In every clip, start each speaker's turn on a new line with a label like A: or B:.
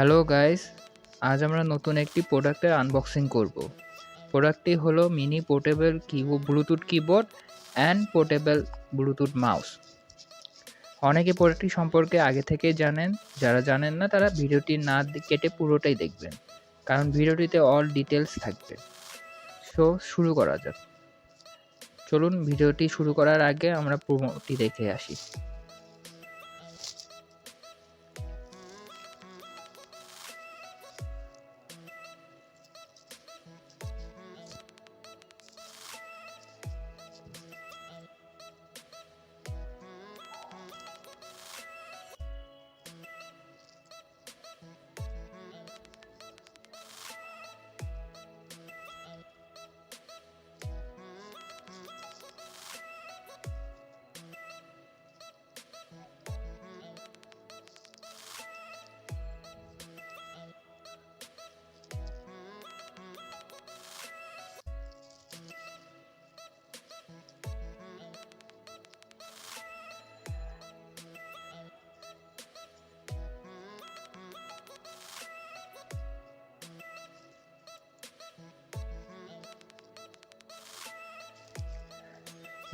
A: Hello guys, আজ আমরা নতুন একটি প্রোডাক্টের আনবক্সিং করব। প্রোডাক্টটি হলো mini portable Bluetooth keyboard and portable Bluetooth mouse. অনেকে প্রোডাক্টটি সম্পর্কে আগে থেকেই জানেন, যারা জানেন না তারা ভিডিওটি না কেটে পুরোটাই দেখবেন, কারণ ভিডিওটিতে অল ডিটেলস থাকবে। সো শুরু করা যাক। চলুন ভিডিওটি শুরু করার আগে আমরা প্রোমোটি দেখে আসি।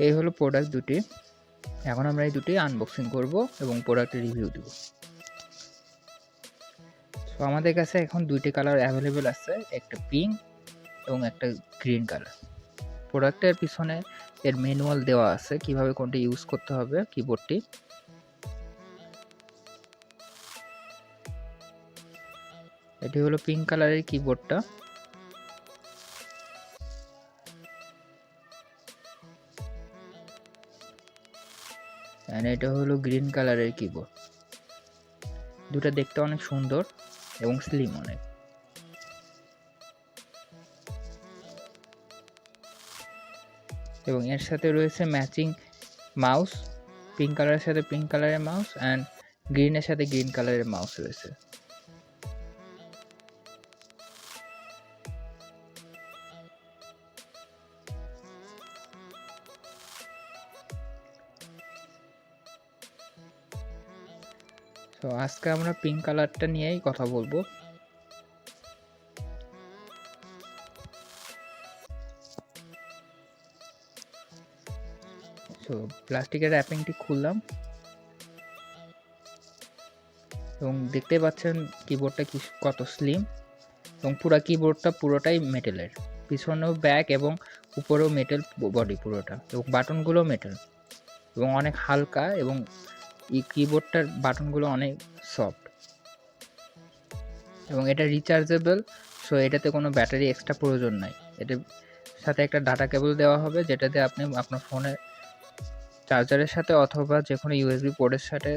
A: এই হলো প্রোডাক্ট দুটি। এখন আমরা এই দুটি আনবক্সিং করব এবং প্রোডাক্টের রিভিউ দেব। সো আমাদের কাছে এখন দুইটি কালার অ্যাভেলেবেল আছে, একটা পিঙ্ক এবং একটা গ্রিন কালার। প্রোডাক্টের পিছনে এর ম্যানুয়াল দেওয়া আছে কিভাবে কোনটি ইউজ করতে হবে কিবোর্ডটি। এটি হলো পিঙ্ক কালারের কিবোর্ডটা। এন্ড এটা হলো গ্রিন কালারের কিবোর্ড। দুটো দেখতে অনেক সুন্দর এবং স্লিম অনেক। এবং এর সাথে রয়েছে ম্যাচিং মাউস, পিঙ্ক কালারের সাথে পিঙ্ক কালারের মাউস অ্যান্ড গ্রিনের সাথে গ্রিন কালারের মাউস রয়েছে। তো আজকে আমরা পিঙ্ক কালারটা নিয়েই কথা বলবো। তো প্লাস্টিকের র্যাপিংটি খুললাম এবং দেখতে পাচ্ছেন কিবোর্ডটা কত স্লিম এবং পুরো কিবোর্ডটা পুরোটাই মেটেলের। পিছনেও ব্যাক এবং উপরেও মেটেল বডি পুরোটা, এবং বাটনগুলো মেটেল এবং অনেক হালকা, এবং এই কিবোর্ডটার বাটনগুলো অনেক সফট এবং এটা রিচার্জেবল। সো এটাতে কোনো ব্যাটারি এক্সট্রা প্রয়োজন নাই। এটার সাথে একটা ডাটা কেবল দেওয়া হবে, যেটাতে আপনি আপনার ফোনের চার্জারের সাথে অথবা যে কোনো ইউএসবি পোর্টের সাথে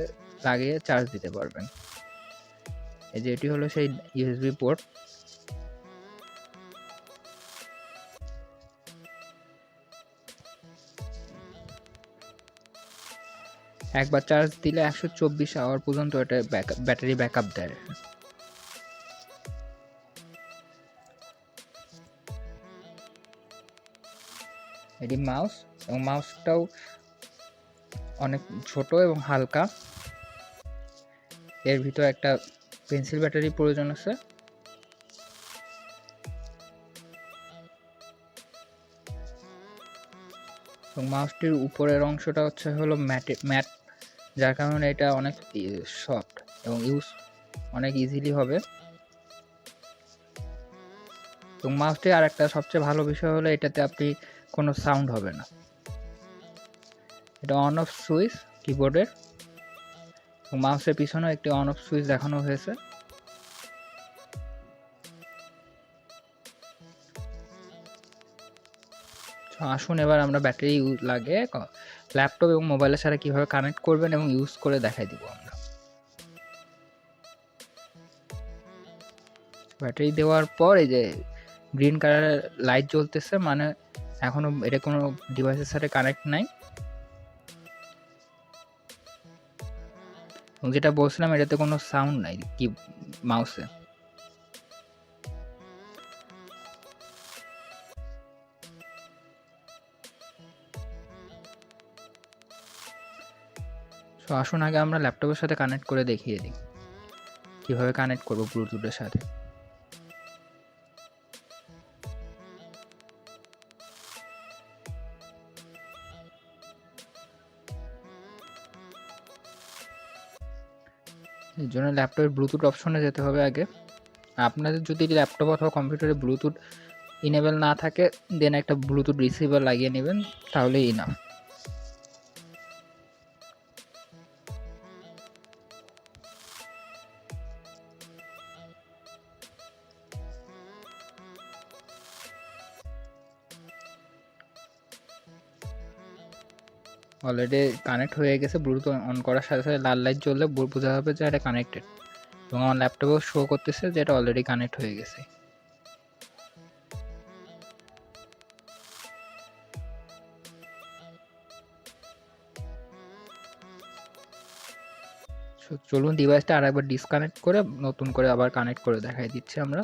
A: লাগিয়ে চার্জ দিতে পারবেন। এই যে এটি হলো সেই ইউএসবি পোর্ট। একবার চার্জ দিলে 124 আওয়ার পর্যন্ত এটা ব্যাটারি ব্যাকআপ দেয়। এটি মাউস, এবং মাউসটাও অনেক ছোট এবং হালকা। এর ভিতরে একটা পেন্সিল ব্যাটারি প্রয়োজন আছে। এবং মাউসটির উপরের অংশটা হলো ম্যাট, যার কারণে এটা অনেক সফট এবং ইউজ অনেক ইজিলি হবে। এবং মাউসটির আর একটা সবচেয়ে ভালো বিষয় হলো এটাতে আপনি কোনো সাউন্ড হবে না। এটা অন অফ সুইচ কিবোর্ডের, এবং মাউসের পিছনেও একটি অন অফ সুইচ দেখানো হয়েছে। আসুন এবার আমরা ব্যাটারি লাগিয়ে ল্যাপটপ এবং মোবাইলের সাথে কিভাবে কানেক্ট করবেন এবং ইউজ করে দেখাই দিব আমরা। ব্যাটারি দেওয়ার পর এই যে গ্রিন কালারের লাইট জ্বলতেছে, মানে এখনো এটা কোনো ডিভাইসের সাথে কানেক্ট নাই। এবং যেটা বলছিলাম, এটাতে কোনো সাউন্ড নাই কি মাউসে। তো আসুন আগে আমরা ল্যাপটপের সাথে কানেক্ট করে দেখিয়ে দিই কিভাবে কানেক্ট করব ব্লুটুথের সাথে। এর জন্য ল্যাপটপের ব্লুটুথ অপশনে যেতে হবে আগে। আপনাদের যদি ল্যাপটপ অথবা কম্পিউটারে ব্লুটুথ ইনেবল না থাকে দেন একটা ব্লুটুথ রিসিভার লাগিয়ে নেবেন, তাহলেই ইনাফ। অলরেডি কানেক্ট হয়ে গেছে। ব্লুটুথ অন করার সাথে সাথে লাল লাইট জ্বললে বোঝা যাবে যে এটা কানেক্টেড, এবং আমার ল্যাপটপেও শো করতেছে যে এটা অলরেডি কানেক্ট হয়ে গেছে। চলুন ডিভাইসটা আরেকবার ডিসকানেক্ট করে নতুন করে আবার কানেক্ট করে দেখাই দিচ্ছি আমরা।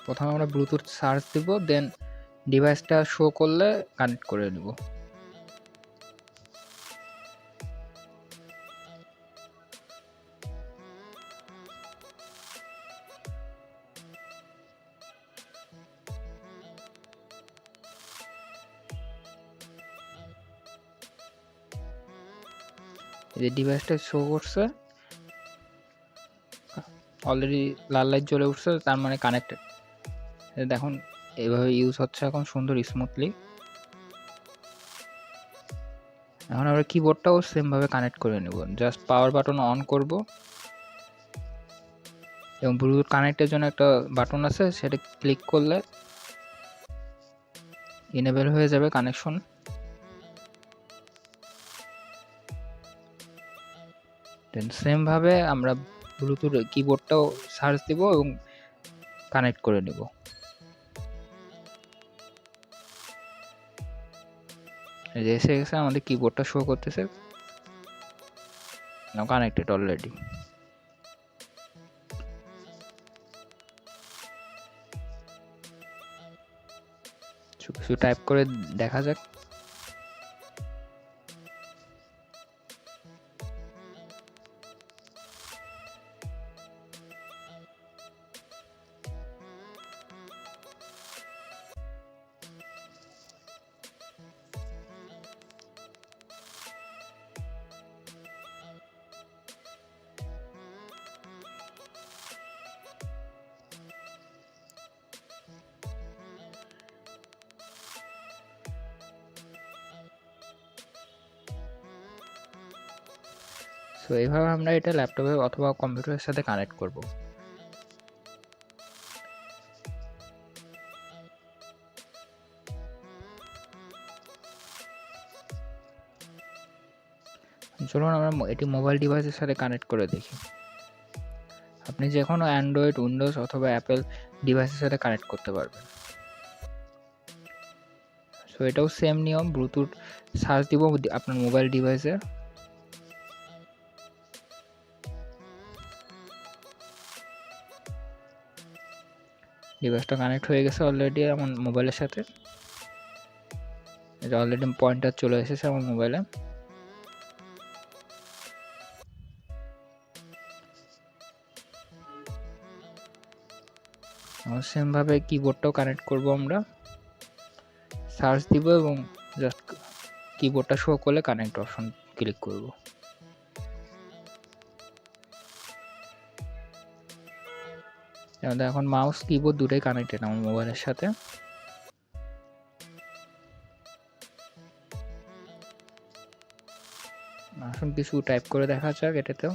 A: প্রথমে আমরা ব্লুটুথ সার্চ দিব, দেন ডিভাইসটা শো করলে কানেক্ট করে নেব। এই যে ডিভাইসটা শো করছে, অলরেডি লাল লাইট জ্বলে উঠছে, তার মানে কানেক্টেড। দেখুন এইভাবে ইউজ হচ্ছে এখন সুন্দর স্মুথলি। এখন আমরা কিবোর্ডটাও সেম ভাবে কানেক্ট করে নেব। জাস্ট পাওয়ার বাটন অন করব, এবং ব্লুটুথ কানেক্টের জন্য একটা বাটন আছে, সেটা ক্লিক করলে ইনেবল হয়ে যাবে কানেকশন। দেন সেম ভাবে আমরা ব্লুটুথ কিবোর্ডটাও সার্চ দিব এবং কানেক্ট করে নেব। এই যে এসে গেছে, আমাদের কিবোর্ডটা শো করতেছে নাও কানেক্টেড অলরেডি। কিছু টাইপ করে দেখা যাক। সো এইভাবে আমরা এটা ল্যাপটপে অথবা কম্পিউটারের সাথে কানেক্ট করব। চলুন আমরা এটি মোবাইল ডিভাইসের সাথে কানেক্ট করে দেখি। আপনি যে কোনো অ্যান্ড্রয়েড, উইন্ডোজ অথবা অ্যাপেল ডিভাইসের সাথে কানেক্ট করতে পারবেন। সো এটাও সেম নিয়ম, ব্লুটুথ সার্চ দিব আপনার মোবাইল ডিভাইসে। ডিভাইসটা কানেক্ট হয়ে গেছে অলরেডি আমার মোবাইলের সাথে। এটা অলরেডি পয়েন্টার চলে এসেছে আমার মোবাইলে। সেম ভাবে কিবোর্ডটাও কানেক্ট করব আমরা। সার্চ দিব এবং জাস্ট কিবোর্ডটা শো করলে কানেক্ট অপশন ক্লিক করব। এখন মাউস কিবোর্ড দুটোই কানেক্টেড আমার মোবাইলের সাথে। আসুন কিছু টাইপ করে দেখা যাক এটাতেও।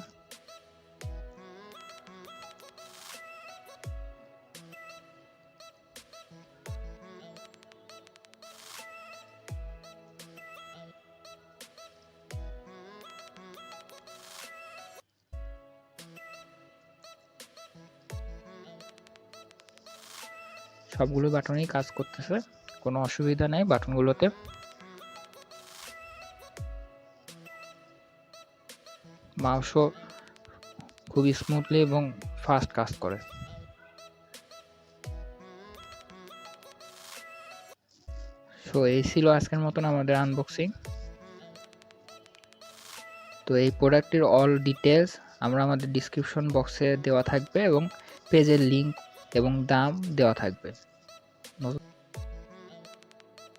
A: সবগুলো বাটনই কাজ করতেছে, কোনো অসুবিধা নেই বাটনগুলোতে। মাউসও খুব খুবই স্মুথলি এবং ফাস্ট কাজ করে। সো এই ছিল আজকের মতন আমাদের আনবক্সিং। তো এই প্রোডাক্টটির অল ডিটেলস আমরা আমাদের ডিসক্রিপশন বক্সে দেওয়া থাকবে এবং পেজের লিঙ্ক এবং দাম দেওয়া থাকবে।